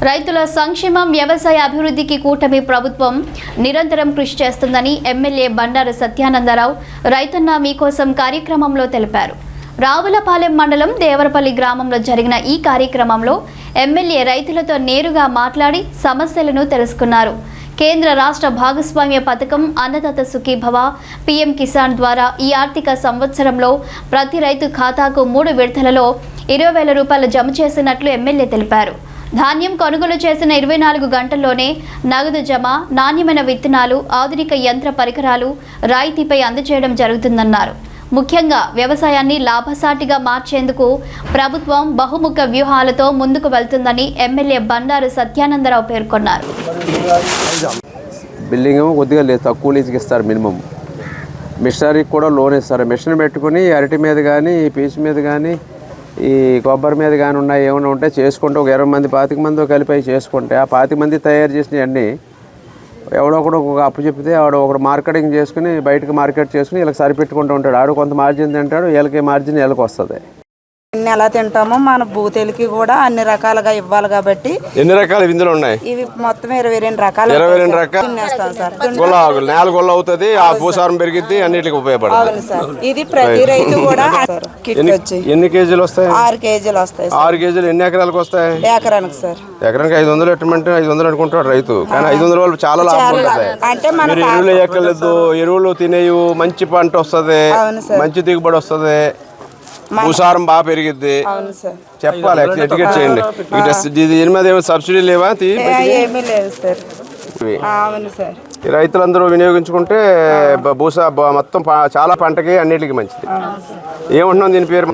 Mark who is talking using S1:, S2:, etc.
S1: రైతుల సంక్షేమం వ్యవసాయ అభివృద్ధికి కూటమి ప్రభుత్వం నిరంతరం కృషి చేస్తుందని ఎమ్మెల్యే బండారు సత్యానందరావు రైతన్న మీకోసం కార్యక్రమంలో తెలిపారు. రావులపాలెం మండలం దేవరపల్లి గ్రామంలో జరిగిన ఈ కార్యక్రమంలో ఎమ్మెల్యే రైతులతో నేరుగా మాట్లాడి సమస్యలను తెలుసుకున్నారు. కేంద్ర రాష్ట్ర భాగస్వామ్య పథకం అన్నదాత సుఖీభవ పీఎం కిసాన్ ద్వారా ఈ ఆర్థిక సంవత్సరంలో ప్రతి రైతు ఖాతాకు 3 విడతలలో 20,000 రూపాయలు జమ చేసినట్లు ఎమ్మెల్యే తెలిపారు. ధాన్యం కొనుగోలు చేసిన 24 గంటల్లోనే నగదు జమ, నాణ్యమైన విత్తనాలు, ఆధునిక యంత్ర పరికరాలు రాయితీపై అందజేయడం జరుగుతుందన్నారు. ముఖ్యంగా వ్యవసాయాన్ని లాభసాటిగా మార్చేందుకు ప్రభుత్వం బహుముఖ వ్యూహాలతో ముందుకు వెళ్తుందని ఎమ్మెల్యే బండారు సత్యానందరావు పేర్కొన్నారు.
S2: బిల్డింగ్ ఏమో కొద్దిగా లేదు, తక్కువ లీజుకి ఇస్తారు. మినిమం మిషనరీకి కూడా లోన్ ఇస్తారు. మిషన్ పెట్టుకుని అరటి మీద కానీ, పీచు మీద కానీ, ఈ కొబ్బరి మీద కానీ ఉన్నాయి, ఏమైనా ఉంటే చేసుకుంటే ఒక 20 మంది 25 మంది కలిపి చేసుకుంటే ఆ 25 మంది తయారు చేసినవన్నీ ఎవడో ఒకడు ఒక అప్పు చెప్తే ఆడు ఒకడు మార్కెటింగ్ చేసుకుని బయటకు మార్కెట్ చేసుకుని వీళ్ళకి సరిపెట్టుకుంటూ ఉంటాడు. ఆడు కొంత మార్జిన్ తింటాడు, వీళ్ళకి మార్జిన్ వీళ్ళకి వస్తుంది.
S3: ఎన్ని ఎలా తింటామో మన భూతేలికి కూడా అన్ని రకాలుగా ఇవ్వాలి కాబట్టి.
S2: ఎన్ని రకాలు ఇందులో ఉన్నాయి?
S3: ఇవి మొత్తం 22 రకాలు.
S2: 22 రకాలు గుల్ల గుల్ల అవుతుంది. ఆ భూసారం పెరిగిద్ది, అన్నిటికి ఉపయోగపడుతుంది.
S3: సార్ ఇది ప్రతి రైతు కూడా
S2: ఎన్ని కేజీలు వస్తాయి?
S3: 6 కేజీలు వస్తాయి.
S2: 6 కేజీలు ఎన్ని ఎకరాలకు వస్తాయి?
S3: ఎకరానికి సార్
S2: ఎకరానికి 500 ఎట్టమంటే 500 అనుకుంటాడు రైతు. కానీ 500 వాళ్ళు చాలా లాభం ఉంటుంది.
S3: అంటే మన
S2: ఎరువులు ఎక్కలేదు, ఎరువులు తినేయు, మంచి పంట వస్తుంది, మంచి దిగుబడి వస్తుంది, భూసారం బాగా పెరిగిద్ది. చెప్పాలి, ఎడ్యుకేట్ చేయండి. దీని మీద ఏమైనా సబ్సిడీ లేవా?
S3: ఏమీ లేదు సార్. అవును సార్.
S2: రైతులందరూ వినియోగించుకుంటే భూసా మొత్తం చాలా పంటకి అన్నిటికీ మంచిది. ఏమంటున్నాం దీని పేరు?